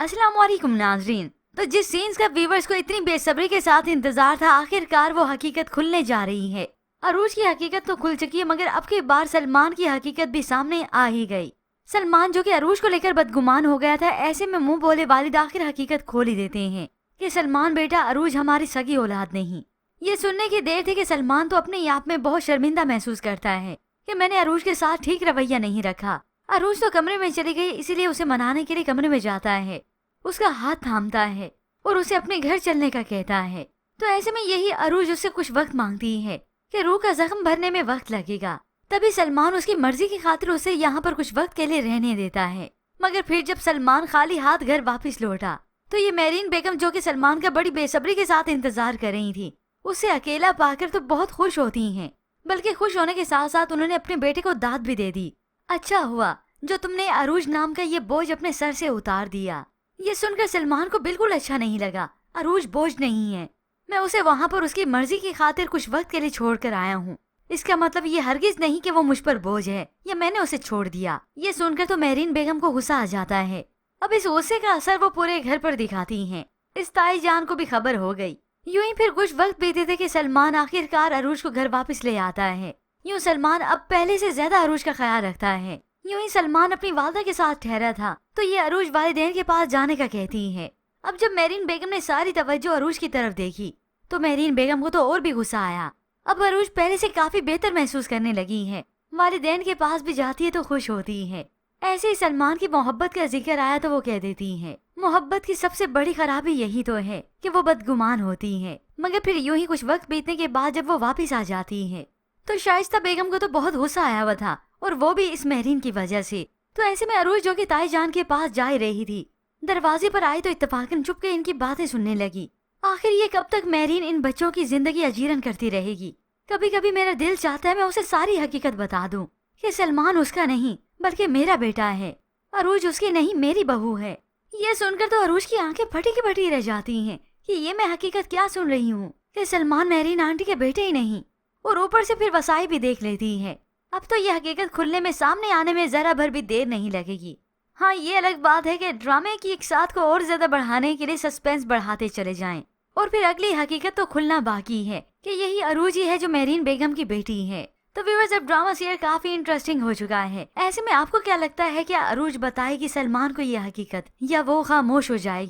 अस्सलाम वालेकुम नाजरीन। तो जिस सीन्स का व्यूवर्स को इतनी बेसब्री के साथ इंतजार था, आखिरकार वो हकीकत खुलने जा रही है। अरूज की हकीकत तो खुल चुकी है, मगर अब की बार सलमान की हकीकत भी सामने आ ही गई। सलमान जो कि अरूज को लेकर बदगुमान हो गया था, ऐसे में मुंह बोले वालिद आखिर हकीकत खोल ही देते हैं कि सलमान बेटा, अरूज हमारी सगी औलाद नहीं। ये सुनने की देर थी कि सलमान तो अपने आप में बहुत शर्मिंदा महसूस करता है कि मैंने अरूज के साथ ठीक रवैया नहीं रखा। अरूज तो कमरे में चली गई, इसीलिए उसे मनाने के लिए कमरे में जाता है, उसका हाथ थामता है और उसे अपने घर चलने का कहता है। तो ऐसे में यही अरूज उससे कुछ वक्त मांगती है कि रूह का जख्म भरने में वक्त लगेगा। तभी सलमान उसकी मर्जी की खातिर उसे यहाँ पर कुछ वक्त के लिए रहने देता है। मगर फिर जब सलमान खाली हाथ घर वापस लौटा तो ये मेरीन बेगम, जो कि सलमान का बड़ी बेसब्री के साथ इंतजार कर रही थी, उसे अकेला पाकर तो बहुत खुश होती हैं। बल्कि खुश होने के साथ साथ उन्होंने अपने बेटे को दाद भी दे दी। अच्छा हुआ जो तुमने अरूज नाम का ये बोझ अपने सर से उतार दिया। ये सुनकर सलमान को बिल्कुल अच्छा नहीं लगा। अरूज बोझ नहीं है, मैं उसे वहाँ पर उसकी मर्जी की खातिर कुछ वक्त के लिए छोड़ कर आया हूँ। इसका मतलब ये हरगिज नहीं कि वो मुझ पर बोझ है या मैंने उसे छोड़ दिया। ये सुनकर तो मेरीन बेगम को गुस्सा आ जाता है। अब इस गुस्से का असर वो पूरे घर पर दिखाती हैं। इस ताई जान को भी खबर हो गई। यूं ही फिर कुछ वक्त बीते थे कि सलमान आखिरकार अरूज को घर वापस ले आता है। यूं सलमान अब पहले से ज्यादा अरूज का ख्याल रखता है। यूं ही सलमान अपनी वालदा के साथ ठहरा था तो ये अरूज वालिदैन के पास जाने का कहती है। अब जब मेरीन बेगम ने सारी तवज्जो अरूज की तरफ देखी तो मेरीन बेगम को तो और भी गुस्सा आया। अब अरूज पहले से काफी बेहतर महसूस करने लगी है। वालिदैन के पास भी जाती है तो खुश होती है। ऐसे ही सलमान की मोहब्बत का जिक्र आया तो वो कह देती है, मोहब्बत की सबसे बड़ी खराबी यही तो है कि वो बदगुमान होती है। मगर फिर यूं ही कुछ वक्त बीतने के बाद जब वो वापस आ जाती है तो शाइस्ता बेगम को तो बहुत गुस्सा आया हुआ था, और वो भी इस मेहरीन की वजह से। तो ऐसे में अरूज, जो कि ताई जान के पास जा रही थी, दरवाजे पर आई तो इत्तेफाकन चुप के इनकी बातें सुनने लगी। आखिर ये कब तक मेहरीन इन बच्चों की जिंदगी अजीरन करती रहेगी। कभी कभी मेरा दिल चाहता है मैं उसे सारी हकीकत बता दूं कि सलमान उसका नहीं बल्कि मेरा बेटा है, अरूज उसकी नहीं मेरी बहू है। ये सुनकर तो अरूज की आंखें फटी की फटी रह जाती हैं कि ये मैं हकीकत क्या सुन रही हूँ कि सलमान मेहरीन आंटी के बेटे ही नहीं, और ऊपर से फिर वसाई भी देख लेती है। अब तो ये हकीकत खुलने में, सामने आने में जरा भर भी देर नहीं लगेगी। हाँ, ये अलग बात है कि ड्रामे की एक साथ को और ज्यादा बढ़ाने के लिए सस्पेंस बढ़ाते चले जाएं, और फिर अगली हकीकत तो खुलना बाकी है कि यही अरूज ही है जो मेरीन बेगम की बेटी है। तो व्यूअर्स, अब ड्रामा सीरियल काफी इंटरेस्टिंग हो चुका है। ऐसे में आपको क्या लगता है, क्या अरूज बताएगी सलमान को ये हकीकत या वो खामोश हो जाएगी?